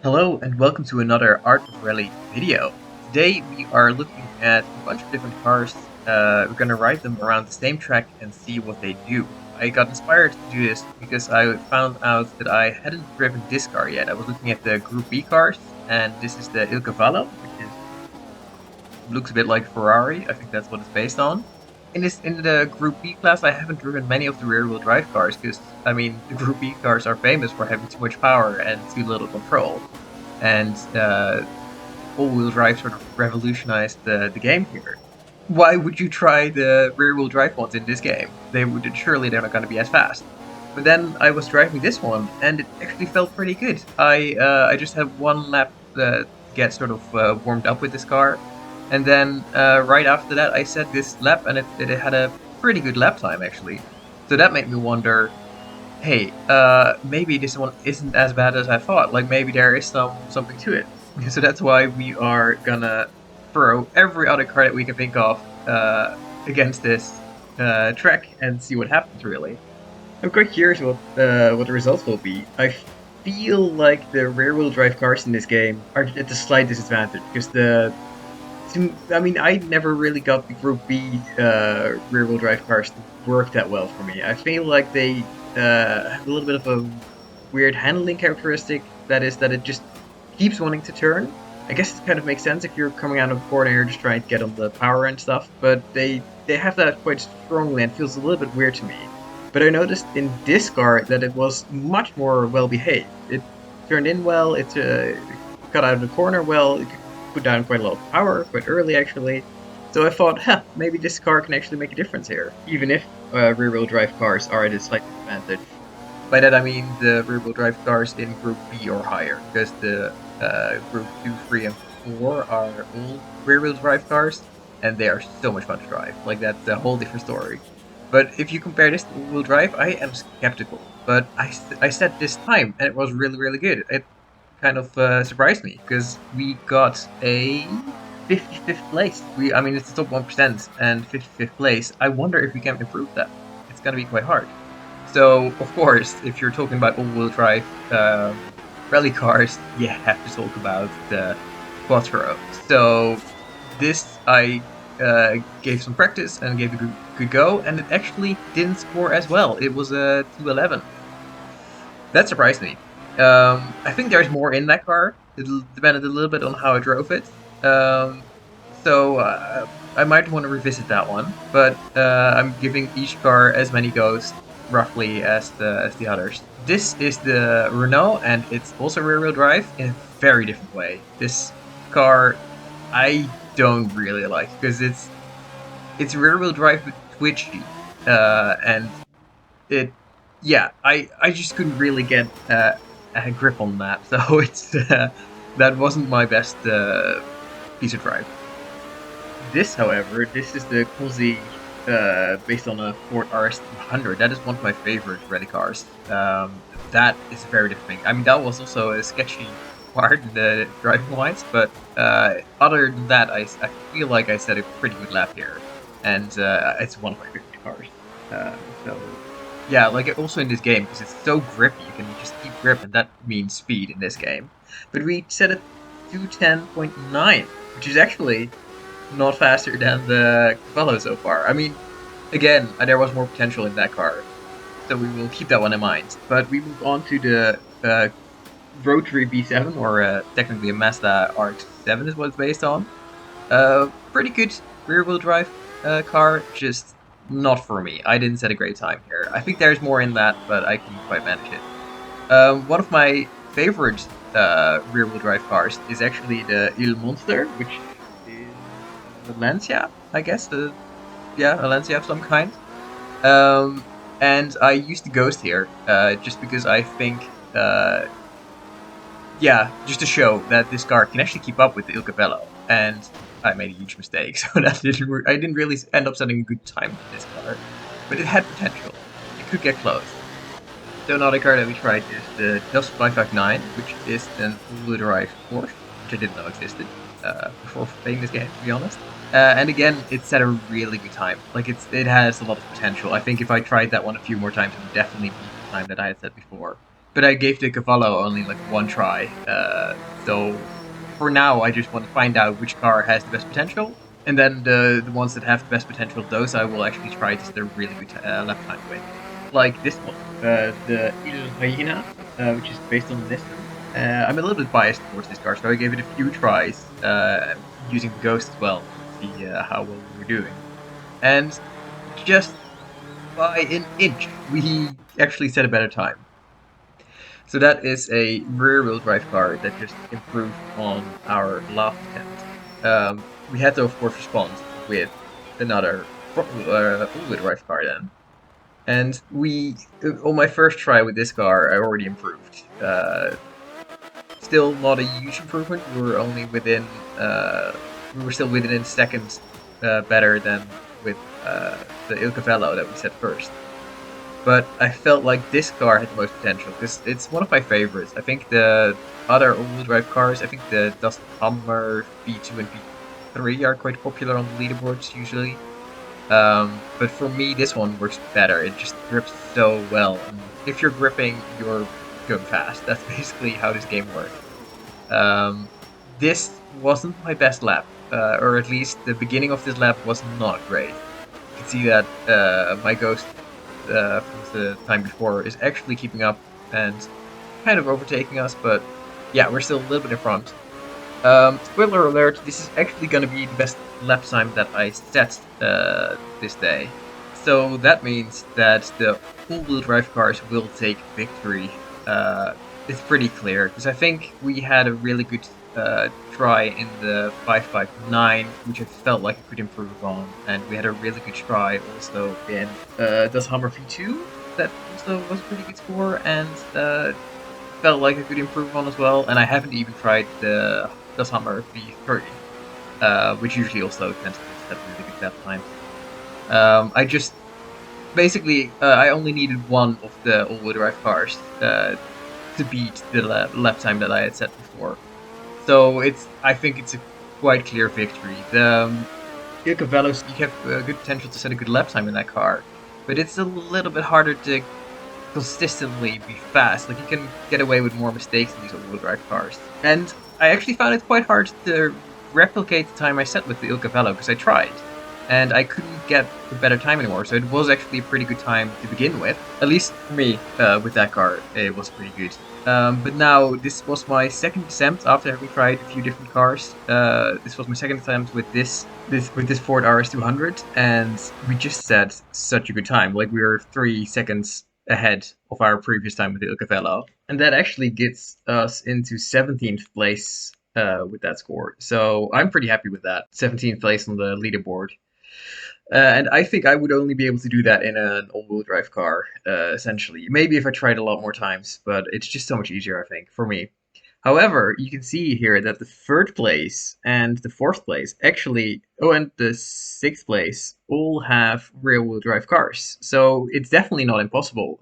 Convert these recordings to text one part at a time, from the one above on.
Hello and welcome to another Art of Rally video. Today we are looking at a bunch of different cars. We're going to ride them around the same track and see what they do. I got inspired to do this because I found out that I hadn't driven this car yet. I was looking at the Group B cars, and this is the Il Cavallo, which looks a bit like Ferrari. I think that's what it's based on. In the Group B class, I haven't driven many of the rear-wheel drive cars because, I mean, the Group B cars are famous for having too much power and too little control. And all-wheel drive sort of revolutionized the game here. Why would you try the rear-wheel drive ones in this game? Surely they're not going to be as fast. But then I was driving this one, and it actually felt pretty good. I just had one lap to get sort of warmed up with this car, and then right after that I set this lap, and it had a pretty good lap time actually. So that made me wonder, hey, maybe this one isn't as bad as I thought. Like maybe there is something to it. So that's why we are gonna throw every other car that we can think of against this track and see what happens. Really, I'm quite curious what the results will be. I feel like the rear-wheel drive cars in this game are at a slight disadvantage because I never really got the Group B rear-wheel drive cars to work that well for me. I feel like they have a little bit of a weird handling characteristic. That is that it just keeps wanting to turn. I guess it kind of makes sense if you're coming out of a corner and you're just trying to get on the power and stuff, but they have that quite strongly and feels a little bit weird to me. But I noticed in this car that it was much more well behaved. It turned in well, it got out of the corner well, it put down quite a lot of power quite early actually. So I thought, maybe this car can actually make a difference here, even if rear-wheel drive cars are at a slight disadvantage. By that I mean the rear-wheel drive cars in Group B or higher, because the Group 2, 3, and 4 are all rear-wheel drive cars, and they are so much fun to drive. Like, that's a whole different story. But if you compare this to all-wheel drive, I am skeptical. But I said this time, and it was really, really good. It kind of surprised me, because we got a 55th place. It's the top 1% and 55th place. I wonder if we can improve that. It's gonna be quite hard. So, of course, if you're talking about all-wheel drive rally cars, you have to talk about the Quattro. So, this I gave some practice and gave a good go, and it actually didn't score as well. It was a 211. That surprised me. I think there's more in that car. It depended a little bit on how I drove it. So I might want to revisit that one, but I'm giving each car as many goes roughly as the others. This is the Renault, and it's also rear-wheel drive in a very different way. This car I don't really like because it's rear-wheel drive but twitchy, and I just couldn't really get a grip on that. So it's that wasn't my best piece of drive. This, however, this is the Cozy based on a Ford RS200. That is one of my favorite rally cars. That is a very different thing. I mean, that was also a sketchy part in the driving wise, but other than that, I feel like I set a pretty good lap here, and it's one of my favorite cars. So yeah, like also in this game, because it's so grippy, you can just keep grip, and that means speed in this game. But we set it to 210.9, which is actually not faster than the Cavallo so far. I mean, again, there was more potential in that car, so we will keep that one in mind. But we move on to the rotary V7, or technically a Mazda RX-7 is what it's based on. Pretty good rear-wheel drive car, just not for me. I didn't set a great time here. I think there's more in that, but I can quite manage it. One of my favorite rear-wheel drive cars is actually the Il Monster, which is a Lancia, I guess. A Lancia of some kind. And I used the Ghost here, just because I think, just to show that this car can actually keep up with the Il Cavallo. And I made a huge mistake, so that I didn't really end up setting a good time with this car. But it had potential. It could get close. So another car that we tried is the DAS 559, which is an all-wheel drive Porsche, which I didn't know existed before playing this game, to be honest. And again, it set a really good time. Like it has a lot of potential. I think if I tried that one a few more times, it would definitely beat the time that I had set before. but I gave the Cavallo only like one try. So for now, I just want to find out which car has the best potential, and then the ones that have the best potential, those I will actually try to set a really good lap time with. Like this one, the Il Hyena, which is based on the Nissan. I'm a little bit biased towards this car, so I gave it a few tries using the Ghost as well to see how well we were doing. And just by an inch, we actually set a better time. So that is a rear-wheel drive car that just improved on our last attempt. We had to, of course, respond with another all-wheel drive car then. And on my first try with this car, I already improved. Still not a huge improvement. We were still within seconds better than with the Il Cavallo that we set first. But I felt like this car had the most potential because it's one of my favorites. I think the other all-wheel drive cars, I think the Das Hammer V2 and V3 are quite popular on the leaderboards usually. But for me, this one works better. It just grips so well. And if you're gripping, you're going fast. That's basically how this game works. Um, this wasn't my best lap, or at least the beginning of this lap was not great. You can see that my Ghost from the time before is actually keeping up and kind of overtaking us, but yeah, we're still a little bit in front. Spoiler alert, this is actually going to be the best lap time that I set this day. So that means that the all-wheel drive cars will take victory. It's pretty clear, because I think we had a really good try in the 559, which I felt like I could improve on, and we had a really good try also in Das Hammer V2, that also was a pretty good score, and felt like I could improve on as well, and I haven't even tried the Das Hammer V30, which usually also tends to set really good lap times. I just basically I only needed one of the all-wheel drive cars to beat the lap time that I had set before. So I think it's a quite clear victory. The Il Cavallos, you have good potential to set a good lap time in that car, but it's a little bit harder to consistently be fast. Like, you can get away with more mistakes in these all-wheel drive cars. And I actually found it quite hard to replicate the time I set with the Il Cavallo, because I tried. And I couldn't get a better time anymore, so it was actually a pretty good time to begin with. At least for me, with that car, it was pretty good. But now, this was my second attempt after having tried a few different cars. This was my second attempt with this Ford RS200, and we just set such a good time. Like, we were 3 seconds ahead of our previous time with the Il Cavallo. And that actually gets us into 17th place with that score. So I'm pretty happy with that. 17th place on the leaderboard. And I think I would only be able to do that in an all-wheel drive car, essentially. Maybe if I tried a lot more times, but it's just so much easier, I think, for me. However, you can see here that the 3rd place and the 4th place actually, oh, and the 6th place all have rear-wheel drive cars. So it's definitely not impossible.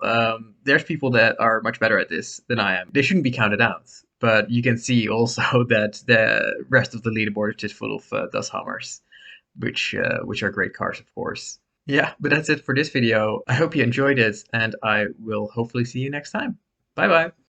There's people that are much better at this than I am. They shouldn't be counted out. But you can see also that the rest of the leaderboard is just full of Das Hammers, which are great cars, of course. Yeah, but that's it for this video. I hope you enjoyed it, and I will hopefully see you next time. Bye bye.